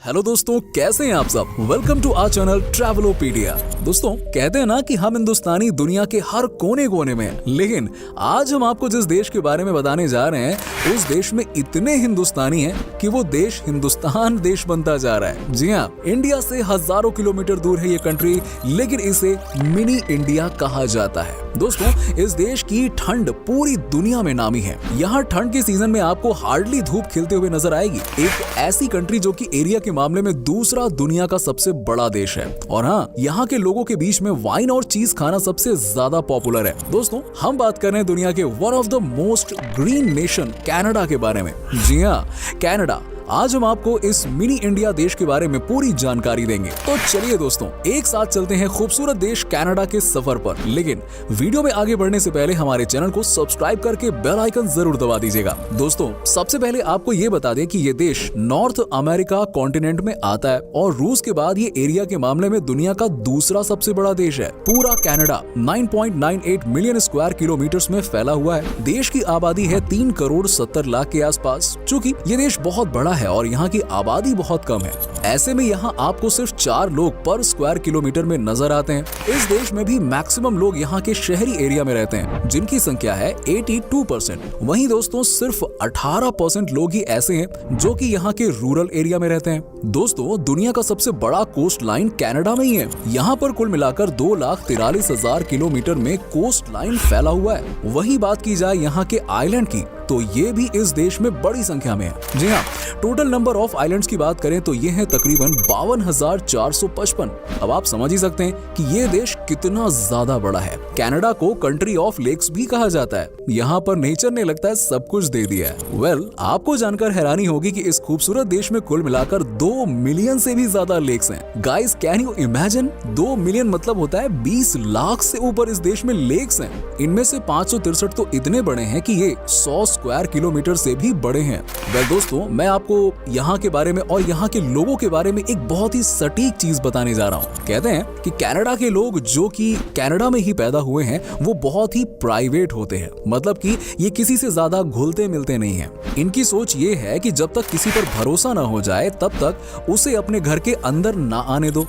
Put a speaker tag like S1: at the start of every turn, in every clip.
S1: Hello दोस्तों, कैसे हैं आप सब। Welcome to our channel Travelopedia. दोस्तों, कहते हैं ना कि हम हिंदुस्तानी दुनिया के हर कोने कोने में हैं, लेकिन आज हम आपको जिस देश के बारे में बताने जा रहे हैं उस देश में इतने हिंदुस्तानी हैं कि वो देश हिंदुस्तान देश बनता जा रहा है। जी हाँ, इंडिया से हजारों किलोमीटर दूर है ये कंट्री, लेकिन इसे मिनी इंडिया कहा जाता है। दोस्तों, इस देश की ठंड पूरी दुनिया में नामी है। यहाँ ठंड के सीजन में आपको हार्डली धूप खिलते हुए नजर आएगी। एक ऐसी कंट्री जो कि एरिया के मामले में दूसरा दुनिया का सबसे बड़ा देश है। और हाँ, यहाँ के लोगों के बीच में वाइन और चीज खाना सबसे ज्यादा पॉपुलर है। दोस्तों, हम बात कर रहे हैं दुनिया के one of the most green nation Canada के बारे में। जी हाँ, कनाडा। आज हम आपको इस मिनी इंडिया देश के बारे में पूरी जानकारी देंगे। तो चलिए दोस्तों, एक साथ चलते हैं खूबसूरत देश कनाडा के सफर पर। लेकिन वीडियो में आगे बढ़ने से पहले हमारे चैनल को सब्सक्राइब करके बेल आइकन जरूर दबा दीजिएगा। दोस्तों, सबसे पहले आपको ये बता दें कि ये देश नॉर्थ अमेरिका कॉन्टिनेंट में आता है और रूस के बाद ये एरिया के मामले में दुनिया का दूसरा सबसे बड़ा देश है। पूरा कनाडा 9.98 मिलियन स्क्वायर किलोमीटर में फैला हुआ है। देश की आबादी है 3 करोड़ 70 लाख के आसपास। चूंकि ये देश बहुत बड़ा है और यहाँ की आबादी बहुत कम है, ऐसे में यहाँ आपको सिर्फ 4 लोग पर स्क्वायर किलोमीटर में नजर आते हैं। इस देश में भी मैक्सिमम लोग यहाँ के शहरी एरिया में रहते हैं, जिनकी संख्या है 82%। वहीं दोस्तों, सिर्फ 18% लोग ही ऐसे हैं जो कि यहाँ के रूरल एरिया में रहते हैं। दोस्तों, दुनिया का सबसे बड़ा कोस्ट लाइन कनाडा में ही है। यहाँ पर कुल मिलाकर 2,43,000 किलोमीटर में कोस्ट लाइन फैला हुआ है। वही बात की जाए यहाँ के आइलैंड की, तो ये भी इस देश में बड़ी संख्या में है। जी हाँ, टोटल नंबर ऑफ आइलैंड्स की बात करें तो ये है तकरीबन 52,455। अब आप समझ ही सकते हैं कि ये देश कितना ज्यादा बड़ा है। कनाडा को कंट्री ऑफ लेक्स भी कहा जाता है। यहाँ पर नेचर ने लगता है सब कुछ दे दिया है। वेल, आपको जानकर हैरानी होगी कि इस खूबसूरत देश में कुल मिलाकर 2 मिलियन से भी ज्यादा लेक्स हैं। Guys, can you imagine? 2 million मतलब होता है 20 लाख से ऊपर इस देश में लेक्स हैं। इनमें से 563 तो इतने बड़े हैं कि ये 100 स्क्वायर किलोमीटर से भी बड़े हैं। वेल दोस्तों, मैं आपको यहाँ के बारे में और यहाँ के लोगों के बारे में एक बहुत ही सटीक चीज बताने जा रहा हूँ। कहते हैं कि कनाडा के लोग जो कि कनाडा में ही पैदा हुए हैं वो बहुत ही प्राइवेट होते हैं। मतलब कि ये किसी से ज्यादा घुलते मिलते नहीं हैं। इनकी सोच ये है कि जब तक किसी पर भरोसा ना हो जाए तब तक उसे अपने घर के अंदर ना आने दो।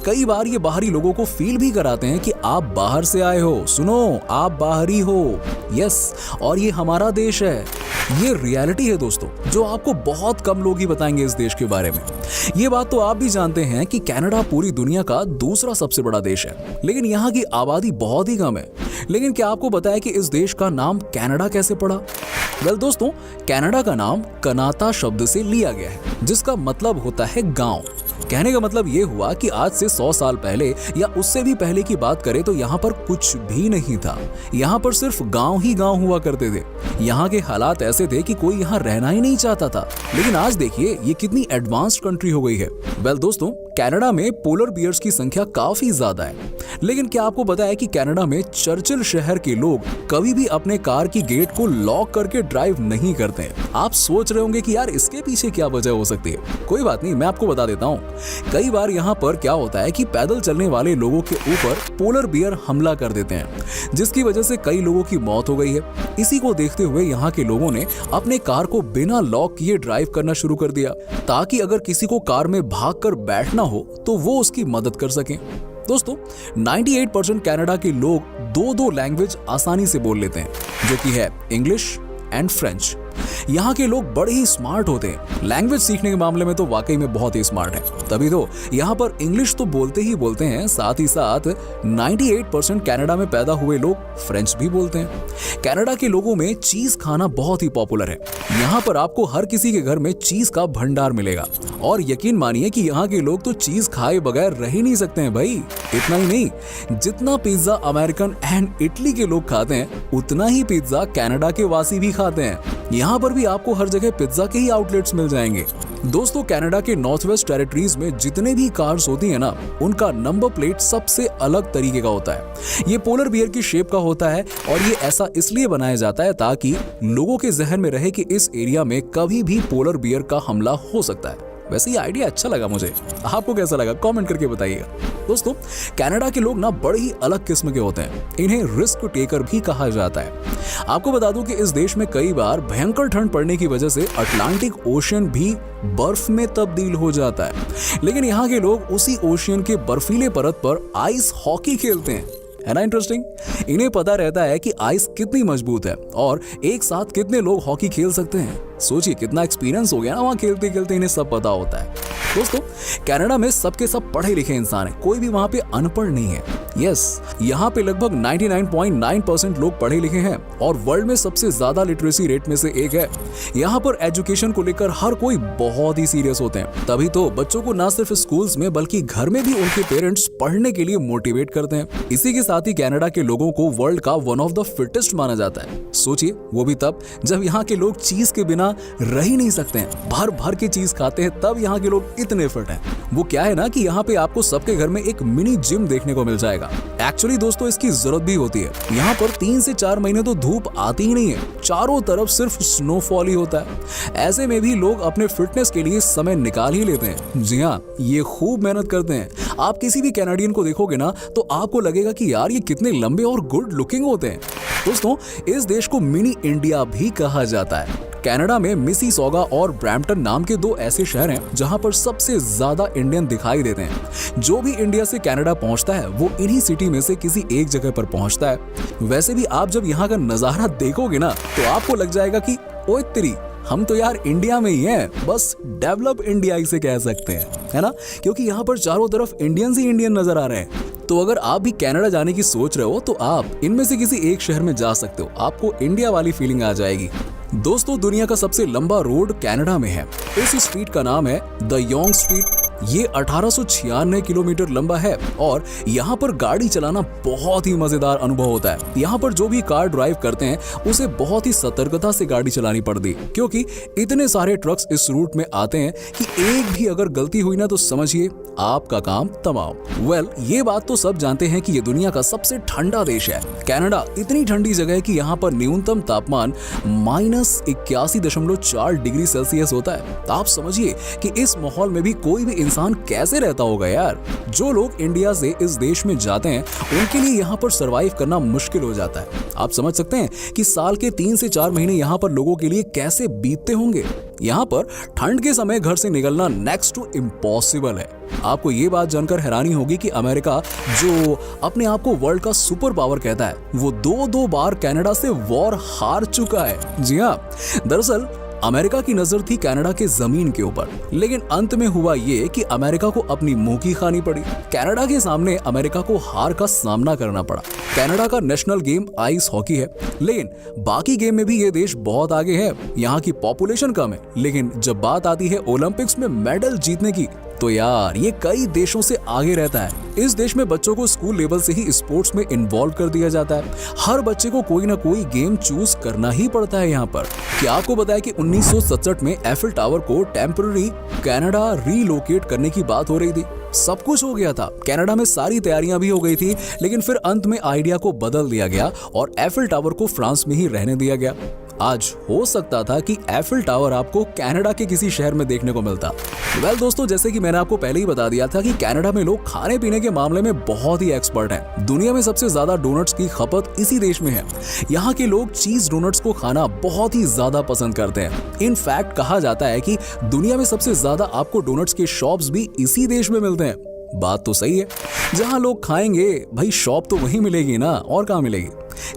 S1: कई बार ये बाहरी लोगों को फील भी कराते हैं कि आप बाहर से आए हो, सुनो आप बाहरी हो, यस, और ये हमारा देश है। ये रियलिटी है दोस्तों, जो आपको बहुत कम लोग ही बताएंगे इस देश के बारे में। ये बात तो आप भी जानते हैं कि कनाडा पूरी दुनिया का दूसरा सबसे बड़ा देश है, लेकिन यहाँ की आबादी बहुत ही कम है। लेकिन क्या आपको पता है कि इस देश का नाम कनाडा कैसे पड़ा? वेल दोस्तों, कनाडा का नाम कनाता शब्द से लिया गया है, जिसका मतलब होता है गांव। कहने का मतलब ये हुआ कि आज से 100 साल पहले या उससे भी पहले की बात करें तो यहाँ पर कुछ भी नहीं था। यहाँ पर सिर्फ गांव ही गांव हुआ करते थे। यहाँ के हालात ऐसे थे कि कोई यहाँ रहना ही नहीं चाहता था। लेकिन आज देखिए ये कितनी एडवांस्ड कंट्री हो गई है। वेल दोस्तों, कनाडा में पोलर बियर्स की संख्या काफी ज्यादा है। लेकिन क्या आपको पता है कि कनाडा में चर्चिल शहर के लोग कभी भी अपने कार की गेट को लॉक करके ड्राइव नहीं करते हैं? आप सोच रहे होंगे कि यार इसके पीछे क्या वजह हो सकती है। कोई बात नहीं, मैं आपको बता देता हूँ। कई बार यहाँ पर क्या होता है कि पैदल चलने वाले लोगों के ऊपर पोलर बियर हमला कर देते हैं, जिसकी वजह से कई लोगों की मौत हो गई है। इसी को देखते हुए यहाँ के लोगों ने अपने कार को बिना लॉक किए ड्राइव करना शुरू कर दिया, ताकि अगर किसी को कार में भाग कर बैठना हो तो वो उसकी मदद कर सकें। दोस्तों, 98% कनाडा के लोग 2 लैंग्वेज आसानी से बोल लेते हैं, जो कि है इंग्लिश एंड फ्रेंच। यहाँ के लोग बड़े ही स्मार्ट होते हैं। लैंग्वेज सीखने के मामले में तो वाकई में बहुत ही स्मार्ट है। तभी तो यहाँ पर इंग्लिश तो बोलते ही बोलते हैं, साथ ही साथ 98% कनाडा में पैदा हुए लोग फ्रेंच भी बोलते हैं। कनाडा के लोगों में चीज खाना बहुत ही पॉपुलर है। यहाँ पर आपको हर किसी के घर में चीज का भंडार मिलेगा। और यकीन मानिए कि यहाँ के लोग तो चीज खाए बगैर रह ही नहीं सकते हैं भाई। इतना ही नहीं, जितना पिज्जा अमेरिकन एंड इटली के लोग खाते हैं, उतना ही पिज्जा कनाडा के वासी भी खाते हैं। यहाँ पर भी आपको हर जगह पिज्जा के ही आउटलेट्स मिल जाएंगे। दोस्तों, कनाडा के नॉर्थ वेस्ट टेरिटरीज में जितने भी कार्स होती है ना, उनका नंबर प्लेट सबसे अलग तरीके का होता है। ये पोलर बियर की शेप का होता है और ये ऐसा इसलिए बनाया जाता है ताकि लोगों के जहन में रहे कि इस एरिया में कभी भी पोलर बियर का हमला हो सकता है। वैसे ये आइडिया अच्छा लगा मुझे, आपको कैसा लगा कमेंट करके बताइएगा। दोस्तों कनाडा के लोग ना बड़े ही अलग किस्म के होते हैं, इन्हें रिस्क टेकर भी कहा जाता है। आपको बता दूं कि इस देश में कई बार भयंकर ठंड पड़ने की वजह से अटलांटिक ओशियन भी बर्फ में तब्दील हो जाता है, लेकिन यहाँ के लोग उसी ओशियन के बर्फीले परत पर आइस हॉकी खेलते हैं। है ना इंटरेस्टिंग। इन्हें पता रहता है कि आइस कितनी मजबूत है और एक साथ कितने लोग हॉकी खेल सकते हैं। सोचिए कितना एक्सपीरियंस हो गया ना, वहां खेलते खेलते इन्हें सब पता होता है। दोस्तों कनाडा में सबके सब पढ़े लिखे इंसान हैं, कोई भी वहां पे अनपढ़ नहीं है। यस, यहाँ पे लगभग 99.9% लोग पढ़े लिखे हैं और वर्ल्ड में सबसे ज्यादा लिटरेसी रेट में से एक है। यहाँ पर एजुकेशन को लेकर हर कोई बहुत ही सीरियस होते हैं, तभी तो बच्चों को ना सिर्फ स्कूल्स में बल्कि घर में भी उनके पेरेंट्स पढ़ने के लिए मोटिवेट करते हैं। इसी के साथ ही कनाडा के लोगों को वर्ल्ड का वन ऑफ द फिटेस्ट माना जाता है। सोचिए वो भी तब जब यहाँ के लोग चीज के बिना रह ही नहीं सकते हैं, भर भर के चीज खाते हैं, तब यहाँ के लोग इतने फिट हैं। वो क्या है ना कि यहाँ पे आपको सबके घर में एक मिनी जिम देखने को मिल जाएगा। एक्चुअली दोस्तों इसकी जरूरत भी होती है। यहाँ पर 3 से 4 महीने तो धूप आती ही नहीं है, चारों तरफ सिर्फ स्नोफॉल ही होता है। ऐसे में भी लोग अपने फिटनेस के लिए समय निकाल ही लेते हैं। जी हाँ, ये खूब मेहनत करते हैं। आप किसी भी कैनेडियन को देखोगे ना तो आपको लगेगा कि यार ये कितने लंबे और गुड लुकिंग होते हैं। दोस्तों इस देश को मिनी इंडिया भी कहा जाता है। कनाडा में मिसिसॉगा और ब्रैम्पटन नाम के 2 ऐसे शहर हैं जहां पर सबसे ज्यादा इंडियन दिखाई देते हैं। जो भी इंडिया से कनाडा पहुंचता है वो इन्हीं सिटी में से किसी एक जगह पर पहुंचता है। वैसे भी आप जब यहाँ का नजारा देखोगे ना तो आपको लग जाएगा कि ओए तेरी, हम तो यार इंडिया में ही हैं, बस डेवलप इंडिया इसे कह सकते हैं, है ना, क्योंकि यहाँ पर चारों तरफ इंडियंस ही इंडियन नजर आ रहे हैं। तो अगर आप भी कनाडा जाने की सोच रहे हो तो आप इनमें से किसी एक शहर में जा सकते हो, आपको इंडिया वाली फीलिंग आ जाएगी। दोस्तों दुनिया का सबसे लंबा रोड कनाडा में है। इस स्ट्रीट का नाम है द योंग स्ट्रीट। ये 1896 किलोमीटर लंबा है और यहाँ पर गाड़ी चलाना बहुत ही मजेदार अनुभव होता है। यहाँ पर जो भी कार ड्राइव करते हैं उसे बहुत ही सतर्कता से गाड़ी चलानी पड़ती है, क्योंकि इतने सारे ट्रक्स इस रूट में आते हैं कि एक भी अगर गलती हुई ना तो समझिए आपका काम तमाम। वेल, ये बात तो सब जानते हैं कि ये दुनिया का सबसे ठंडा देश है। कनाडा इतनी ठंडी जगह है कि यहाँ पर न्यूनतम तापमान -81.4 डिग्री सेल्सियस होता है। आप समझिए कि इस माहौल में भी कोई भी इंसान कैसे रहता होगा यार। जो लोग इंडिया से इस देश में जाते हैं उनके लिए यहाँ पर सरवाइव करना मुश्किल हो जाता है। आप समझ सकते हैं कि साल के 3 से 4 महीने यहाँ पर लोगों के लिए कैसे बीतते होंगे। यहाँ पर ठंड के समय घर से निकलना नेक्स्ट टू इम्पॉसिबल है। आपको ये बात जानकर हैरानी होगी कि अमेरिका, जो अपने आप को वर्ल्ड का सुपर पावर कहता है, वो 2 बार कनाडा से वॉर हार चुका है। जी हाँ, दरअसल अमेरिका की नजर थी कनाडा के जमीन के ऊपर, लेकिन अंत में हुआ ये कि अमेरिका को अपनी मुंह की खानी पड़ी। कनाडा के सामने अमेरिका को हार का सामना करना पड़ा। कनाडा का नेशनल गेम आइस हॉकी है, लेकिन बाकी गेम में भी ये देश बहुत आगे है। यहाँ की पॉपुलेशन कम है, लेकिन जब बात आती है ओलंपिक्स में मेडल जीतने की तो यार ये कई देशों से आगे रहता है। इस देश में बच्चों को स्कूल लेवल से ही स्पोर्ट्स में इन्वॉल्व कर दिया जाता है। हर बच्चे को कोई ना कोई गेम चूज करना ही पड़ता है यहाँ पर। क्या आपको बताया कि 1967 में एफिल टावर को टेम्पररी कनाडा रीलोकेट करने की बात हो रही थी। सब कुछ हो गया था, कनाडा में सारी तैयारियां भी हो गई थी, लेकिन फिर अंत में आइडिया को बदल दिया गया और एफिल टावर को फ्रांस में ही रहने दिया गया। आज हो सकता था कि एफिल टावर आपको कनाडा के किसी शहर में देखने को मिलता। वेल दोस्तों, जैसे कि मैंने आपको पहले ही बता दिया था कि कनाडा में लोग खाने पीने के मामले में बहुत ही एक्सपर्ट हैं। दुनिया में सबसे ज्यादा डोनट्स की खपत इसी देश में है। यहाँ के लोग चीज डोनट्स को खाना बहुत ही ज्यादा पसंद करते हैं। इनफैक्ट कहा जाता है कि दुनिया में सबसे ज्यादा आपको डोनट्स के शॉप्स भी इसी देश में मिलते हैं। बात तो सही है, जहां लोग खाएंगे भाई शॉप तो वहीं मिलेगी ना, और कहां मिलेगी।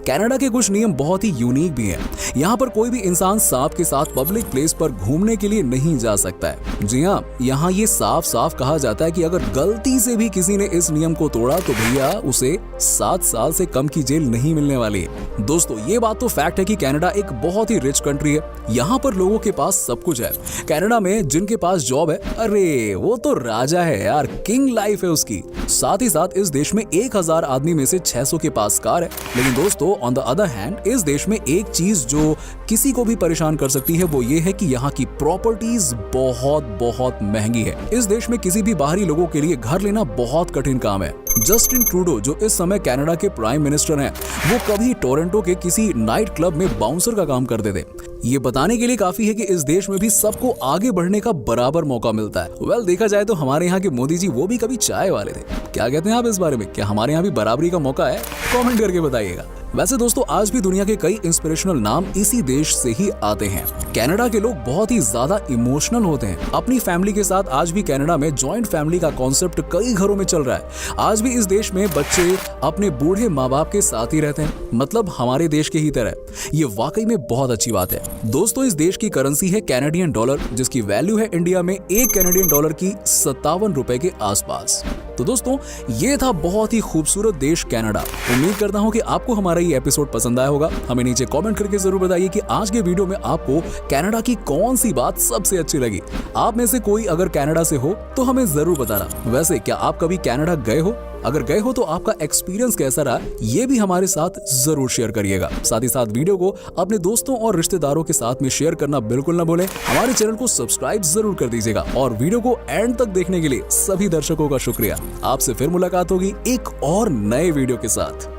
S1: कनाडा के कुछ नियम बहुत ही यूनिक भी हैं। यहाँ पर कोई भी इंसान सांप के साथ पब्लिक प्लेस पर घूमने के लिए नहीं जा सकता है। जी हाँ, यहाँ ये साफ साफ कहा जाता है कि अगर गलती से भी किसी ने इस नियम को तोड़ा तो भैया उसे 7 साल से कम की जेल नहीं मिलने वाली है। दोस्तों ये बात तो फैक्ट है कि कनाडा एक बहुत ही रिच कंट्री है। यहाँ पर लोगों के पास सब कुछ है। कनाडा में जिनके पास जॉब है, अरे वो तो राजा है यार, किंग लाइफ है उसकी। साथ ही साथ इस देश में 1000 आदमी में से 600 के पास कार है। लेकिन दोस्तों ऑन द अदर हैंड इस देश में एक चीज जो किसी को भी परेशान कर सकती है वो ये है कि यहाँ की प्रॉपर्टीज बहुत महंगी है। इस देश में किसी भी बाहरी लोगों के लिए घर लेना बहुत कठिन काम है। जस्टिन ट्रूडो जो इस समय कनाडा के प्राइम मिनिस्टर हैं, वो कभी टोरंटो के किसी नाइट क्लब में बाउंसर का काम करते थे। ये बताने के लिए काफी है कि इस देश में भी सबको आगे बढ़ने का बराबर मौका मिलता है। देखा जाए तो हमारे यहाँ के मोदी जी वो भी कभी चाय वाले थे। क्या कहते हैं आप इस बारे में? क्या हमारे यहाँ भी बराबरी का मौका है? कमेंट करके बताइएगा। वैसे दोस्तों, आज भी दुनिया के कई इंस्पिरेशनल नाम इसी देश से ही आते हैं। कनाडा के लोग बहुत ही ज्यादा इमोशनल होते हैं अपनी फैमिली के साथ। आज भी कनाडा में जॉइंट फैमिली का कॉन्सेप्ट कई घरों में चल रहा है। आज भी इस देश में बच्चे अपने बूढ़े माँ बाप के साथ ही रहते हैं, मतलब हमारे देश के ही तरह। ये वाकई में बहुत अच्छी बात है। दोस्तों, इस देश की करेंसी है कैनेडियन डॉलर, जिसकी वैल्यू है इंडिया में 1 कैनेडियन डॉलर की 57 रुपए के आसपास। तो दोस्तों, ये था बहुत ही खूबसूरत देश कनाडा। उम्मीद करता हूँ कि आपको हमारा ये एपिसोड पसंद आया होगा। हमें नीचे कमेंट करके जरूर बताइए कि आज के वीडियो में आपको कनाडा की कौन सी बात सबसे अच्छी लगी। आप में से कोई अगर कनाडा से हो तो हमें जरूर बताना। वैसे क्या आप कभी कनाडा गए हो? अगर गए हो तो आपका एक्सपीरियंस कैसा रहा, ये भी हमारे साथ जरूर शेयर करिएगा। साथ ही साथ वीडियो को अपने दोस्तों और रिश्तेदारों के साथ में शेयर करना बिल्कुल ना भूलें। हमारे चैनल को सब्सक्राइब जरूर कर दीजिएगा और वीडियो को एंड तक देखने के लिए सभी दर्शकों का शुक्रिया। आपसे फिर मुलाकात होगी एक और नए वीडियो के साथ।